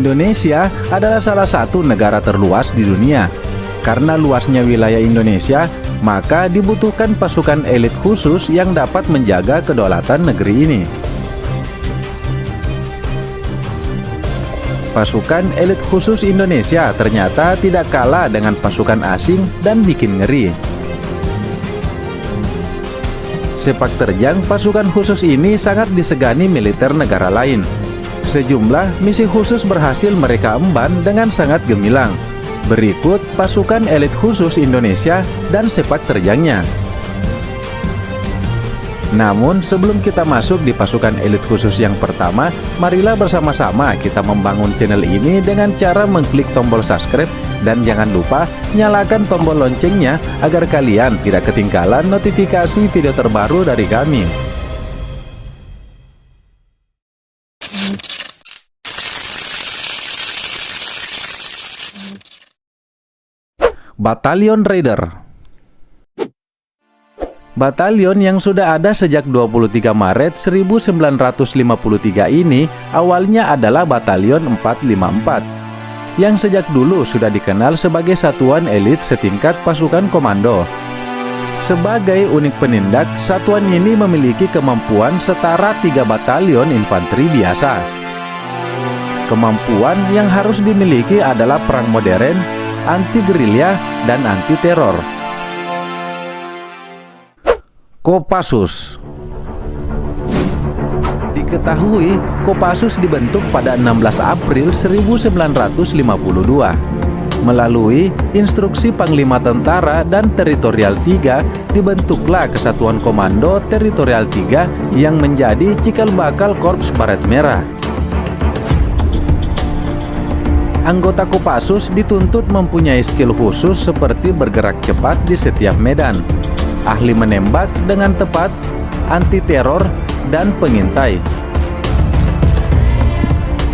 Indonesia adalah salah satu negara terluas di dunia. Karena luasnya wilayah Indonesia, maka dibutuhkan pasukan elit khusus yang dapat menjaga kedaulatan negeri ini. Pasukan elit khusus Indonesia ternyata tidak kalah dengan pasukan asing dan bikin ngeri. Sepak terjang pasukan khusus ini sangat disegani militer negara lain. Sejumlah misi khusus berhasil mereka emban dengan sangat gemilang. Berikut pasukan elit khusus Indonesia dan sepak terjangnya. Namun sebelum kita masuk di pasukan elit khusus yang pertama, marilah bersama-sama kita membangun channel ini dengan cara mengklik tombol subscribe dan jangan lupa nyalakan tombol loncengnya agar kalian tidak ketinggalan notifikasi video terbaru dari kami. Batalion Raider. Batalion yang sudah ada sejak 23 Maret 1953 ini awalnya adalah Batalion 454 yang sejak dulu sudah dikenal sebagai satuan elit setingkat pasukan komando. Sebagai unit penindak, satuan ini memiliki kemampuan setara 3 batalion infanteri biasa. Kemampuan yang harus dimiliki adalah perang modern, anti-gerilya, dan anti-teror. Kopassus. Diketahui, Kopassus dibentuk pada 16 April 1952. Melalui instruksi Panglima Tentara dan Teritorial 3, dibentuklah Kesatuan Komando Teritorial 3 yang menjadi cikal bakal Korps Baret Merah. Anggota Kopassus dituntut mempunyai skill khusus seperti bergerak cepat di setiap medan, ahli menembak dengan tepat, anti-teror, dan pengintai.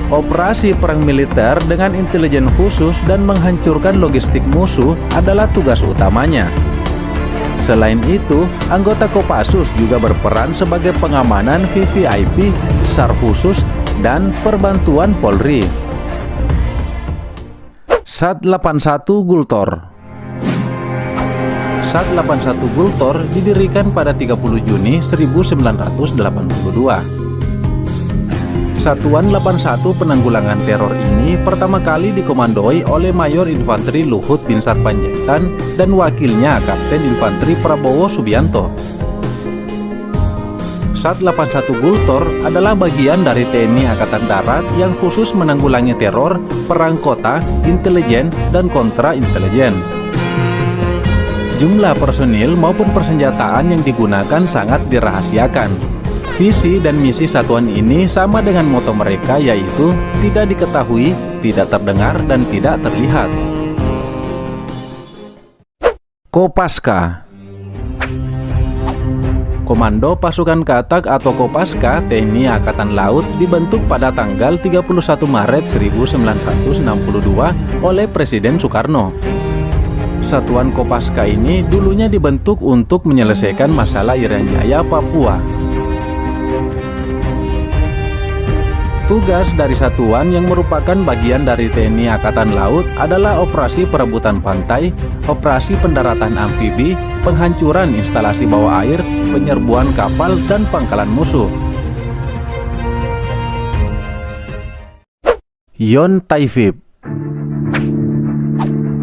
Operasi perang militer dengan intelijen khusus dan menghancurkan logistik musuh adalah tugas utamanya. Selain itu, anggota Kopassus juga berperan sebagai pengamanan VVIP, SAR khusus, dan perbantuan Polri. SAT 81 Gultor. SAT 81 Gultor didirikan pada 30 Juni 1982. Satuan 81 penanggulangan teror ini pertama kali dikomandoi oleh Mayor Infanteri Luhut Binsar Panjaitan dan wakilnya Kapten Infanteri Prabowo Subianto. SAT 81 Gultor adalah bagian dari TNI Angkatan Darat yang khusus menanggulangi teror, perang kota, intelijen, dan kontra intelijen. Jumlah personil maupun persenjataan yang digunakan sangat dirahasiakan. Visi dan misi satuan ini sama dengan moto mereka, yaitu tidak diketahui, tidak terdengar, dan tidak terlihat. Kopaska. Komando Pasukan Katak atau Kopaska TNI Angkatan Laut dibentuk pada tanggal 31 Maret 1962 oleh Presiden Soekarno. Satuan Kopaska ini dulunya dibentuk untuk menyelesaikan masalah Irian Jaya, Papua. Tugas dari satuan yang merupakan bagian dari TNI Angkatan Laut adalah operasi perebutan pantai, operasi pendaratan amfibi, penghancuran instalasi bawah air, penyerbuan kapal, dan pangkalan musuh. Yontaifib.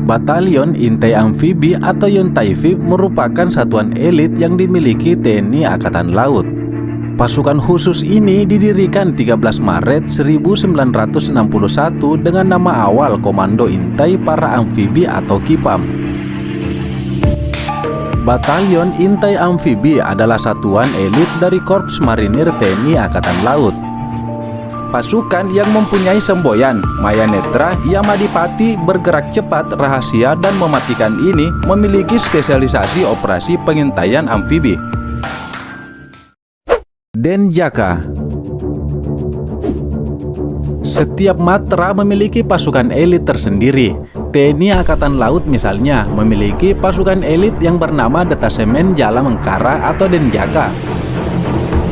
Batalion Intai Amfibi atau Yontaifib merupakan satuan elit yang dimiliki TNI Angkatan Laut. Pasukan khusus ini didirikan 13 Maret 1961 dengan nama awal Komando Intai Para Amfibi atau KIPAM. Batalion Intai Amfibi adalah satuan elit dari Korps Marinir TNI Angkatan Laut. Pasukan yang mempunyai semboyan Mayanetra Yamadipati bergerak cepat, rahasia, dan mematikan ini memiliki spesialisasi operasi pengintaian amfibi. Denjaka. Setiap matra memiliki pasukan elit tersendiri. TNI Angkatan Laut misalnya memiliki pasukan elit yang bernama Detasemen Jala Mengkara atau Denjaka.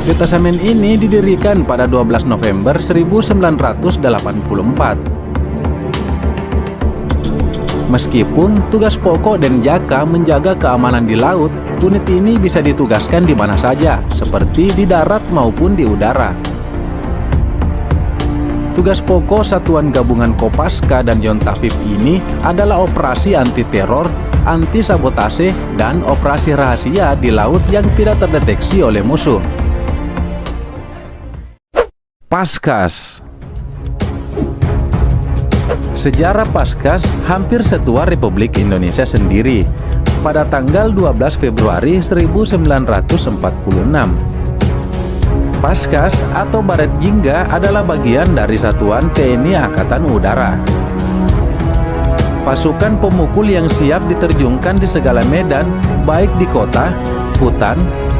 Detasemen ini didirikan pada 12 November 1984. Meskipun tugas pokok Denjaka menjaga keamanan di laut, unit ini bisa ditugaskan di mana saja, seperti di darat maupun di udara. Tugas pokok Satuan Gabungan Kopaska dan Yontafib ini adalah operasi anti-teror, anti-sabotase, dan operasi rahasia di laut yang tidak terdeteksi oleh musuh. Paskas. Sejarah Paskas hampir setua Republik Indonesia sendiri. Pada tanggal 12 Februari 1946. Paskas atau Baret Jingga adalah bagian dari Satuan TNI Angkatan Udara. Pasukan pemukul yang siap diterjunkan di segala medan, baik di kota, hutan,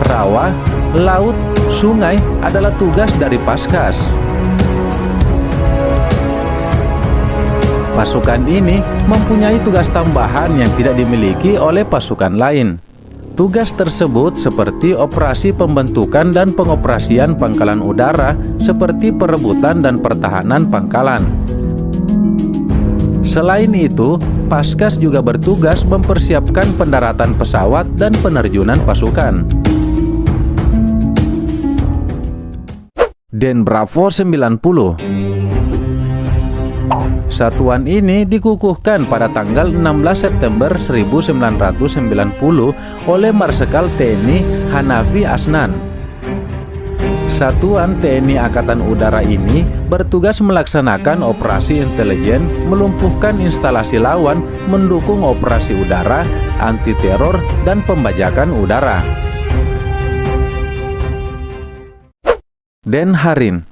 rawa, laut, sungai adalah tugas dari Paskas. Pasukan ini mempunyai tugas tambahan yang tidak dimiliki oleh pasukan lain. Tugas tersebut seperti operasi pembentukan dan pengoperasian pangkalan udara, seperti perebutan dan pertahanan pangkalan. Selain itu, Paskas juga bertugas mempersiapkan pendaratan pesawat dan penerjunan pasukan. Denbravo 90. Satuan ini dikukuhkan pada tanggal 16 September 1990 oleh Marsekal TNI Hanafi Asnan. Satuan TNI Angkatan Udara ini bertugas melaksanakan operasi intelijen, melumpuhkan instalasi lawan, mendukung operasi udara, anti-teror, dan pembajakan udara. Denharin.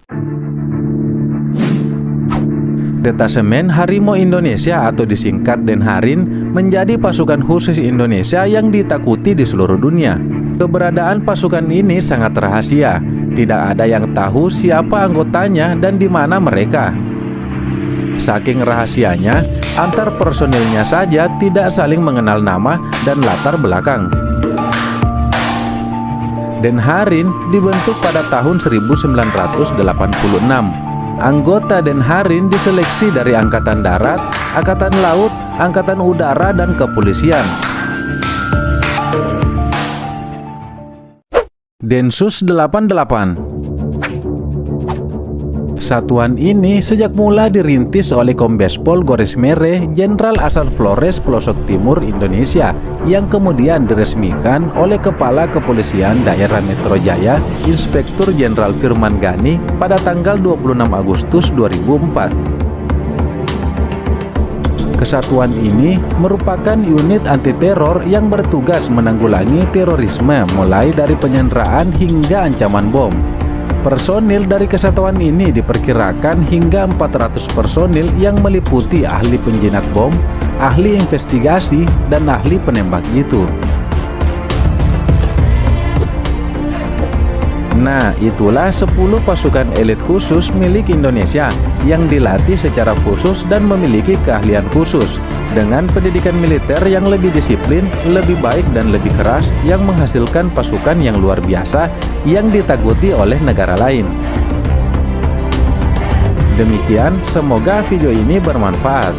Detasemen Harimau Indonesia atau disingkat Denharin menjadi pasukan khusus Indonesia yang ditakuti di seluruh dunia. Keberadaan pasukan ini sangat rahasia. Tidak ada yang tahu siapa anggotanya dan di mana mereka. Saking rahasianya, antar personilnya saja tidak saling mengenal nama dan latar belakang. Denharin dibentuk pada tahun 1986. Anggota Denharin diseleksi dari Angkatan Darat, Angkatan Laut, Angkatan Udara, dan Kepolisian. Densus 88. Satuan ini sejak mula dirintis oleh Kombes Pol Goresmere Jenderal Asal Flores Pelosok Timur Indonesia, yang kemudian diresmikan oleh Kepala Kepolisian Daerah Metro Jaya Inspektur Jenderal Firman Gani pada tanggal 26 Agustus 2004. Kesatuan ini merupakan unit anti-teror yang bertugas menanggulangi terorisme mulai dari penyanderaan hingga ancaman bom. Personil dari kesatuan ini diperkirakan hingga 400 personil yang meliputi ahli penjinak bom, ahli investigasi, dan ahli penembak jitu. Nah, itulah 10 pasukan elit khusus milik Indonesia yang dilatih secara khusus dan memiliki keahlian khusus, dengan pendidikan militer yang lebih disiplin, lebih baik dan lebih keras, yang menghasilkan pasukan yang luar biasa yang ditakuti oleh negara lain. Demikian, semoga video ini bermanfaat.